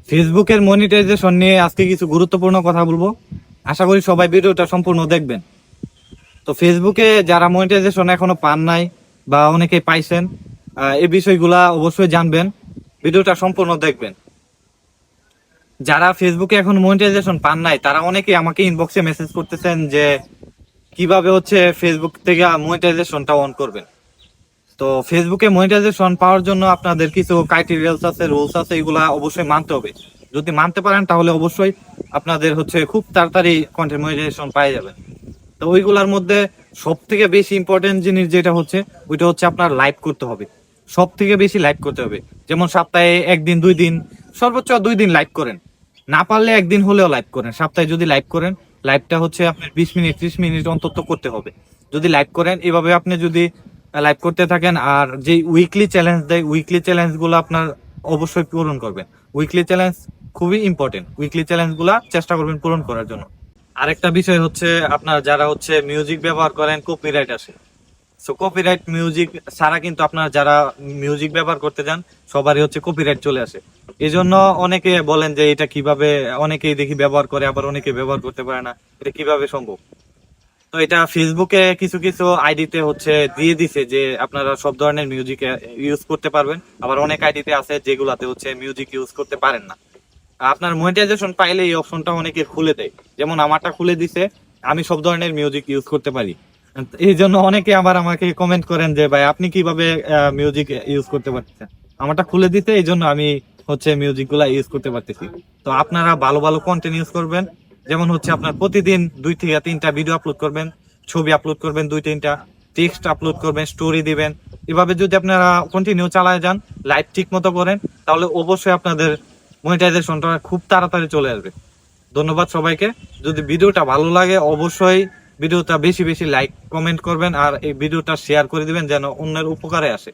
ফেসবুকের মনিটাইজেশন নিয়ে আজকে কিছু গুরুত্বপূর্ণ কথা বলবো। আশা করি সবাই ভিডিওটা সম্পূর্ণ দেখবেন। তো ফেসবুকে যারা মনিটাইজেশন এখনো পান নাই বা অনেকে পাইছেন, এই বিষয়গুলা অবশ্যই জানবেন, ভিডিওটা সম্পূর্ণ দেখবেন। যারা ফেসবুকে এখন মনিটাইজেশন পান নাই তারা অনেকে আমাকে ইনবক্সে মেসেজ করতেছেন যে কিভাবে হচ্ছে ফেসবুক থেকে মনিটাইজেশনটা অন করবেন। তো ফেসবুকে মনিটাইজেশন পাওয়ার জন্য আপনাদের কিছু ক্রাইটেরিয়াস আছে, রুলস আছে, এগুলা অবশ্যই মানতে হবে। যদি মানতে পারেন তাহলে অবশ্যই আপনাদের হচ্ছে খুব তাড়াতাড়ি কন্টেন্ট মনিটাইজেশন পাওয়া যাবে। তো ওইগুলার মধ্যে সব থেকে বেশি ইম্পর্টেন্ট জিনিস যেটা হচ্ছে ওইটা হচ্ছে আপনার লাইভ করতে হবে। সব থেকে বেশি লাইভ করতে হবে। যেমন সপ্তাহে একদিন 2 দিন, সর্বোচ্চ 2 দিন লাইভ করেন। না পারলে একদিন হলেও লাইভ করেন। সপ্তাহে যদি লাইভ করেন, লাইভটা হচ্ছে আপনার 20 মিনিট 30 মিনিট অন্তত করতে হবে। যদি লাইভ করেন, এভাবে আপনি যদি লাইভ করতে থাকেন, আর যে উইকলি চ্যালেঞ্জ দেয়, উইকলি চ্যালেঞ্জ গুলো আপনার অবশ্যই পূরণ করবেন। উইকলি চ্যালেঞ্জ খুবই ইম্পর্টেন্ট। উইকলি চ্যালেঞ্জ গুলা চেষ্টা করবেন পূরণ করার জন্য। আরেকটা বিষয় হচ্ছে, আপনার যারা হচ্ছে মিউজিক ব্যবহার করেন, কপিরাইট আসে। সো কপিরাইট মিউজিক ছাড়া কিন্তু আপনার যারা মিউজিক ব্যবহার করতে যান সবারই হচ্ছে কপিরাইট চলে আসে। এই জন্য অনেকে বলেন যে এটা কিভাবে, অনেকেই দেখি ব্যবহার করে, আবার অনেকে ব্যবহার করতে পারে না, এটা কিভাবে সম্ভব। তো এটা ফেসবুকে কিছু কিছু আইডিতে হচ্ছে দিয়ে দিছে যে আপনারা সব ধরনের মিউজিক ইউজ করতে পারবেন, আবার অনেক আইডিতে আছে যেগুলাতে হচ্ছে মিউজিক ইউজ করতে পারেন না। আপনার মনিটাইজেশন পাইলে এই অপশনটা অনেকে খুলে দেয়, যেমন আমারটা খুলে দিছে, আমি সব ধরনের মিউজিক ইউজ করতে পারি। এই জন্য অনেকে আবার আমাকে কমেন্ট করেন যে ভাই আপনি কিভাবে মিউজিক ইউজ করতে পারতেছেন। আমারটা খুলে দিতে এই জন্য আমি হচ্ছে মিউজিক গুলা ইউজ করতে পারতেছি। তো আপনারা ভালো ভালো কন্টেন্ট ইউজ করবেন। যেমন হচ্ছে আপনার প্রতিদিন 2 থেকে 3টা ভিডিও আপলোড করবেন, ছবি আপলোড করবেন 2-3টা, টেক্সট আপলোড করবেন, স্টোরি দিবেন। এভাবে যদি আপনারা কন্টিনিউ চালায় যান, লাইভ ঠিক মতো করেন, তাহলে অবশ্যই আপনাদের মনিটাইজেশনটা খুব তাড়াতাড়ি চলে আসবে। ধন্যবাদ সবাইকে। যদি ভিডিওটা ভালো লাগে অবশ্যই ভিডিওটা বেশি বেশি লাইক কমেন্ট করবেন, আর এই ভিডিওটা শেয়ার করে দিবেন যেন অন্যের উপকারে আসে।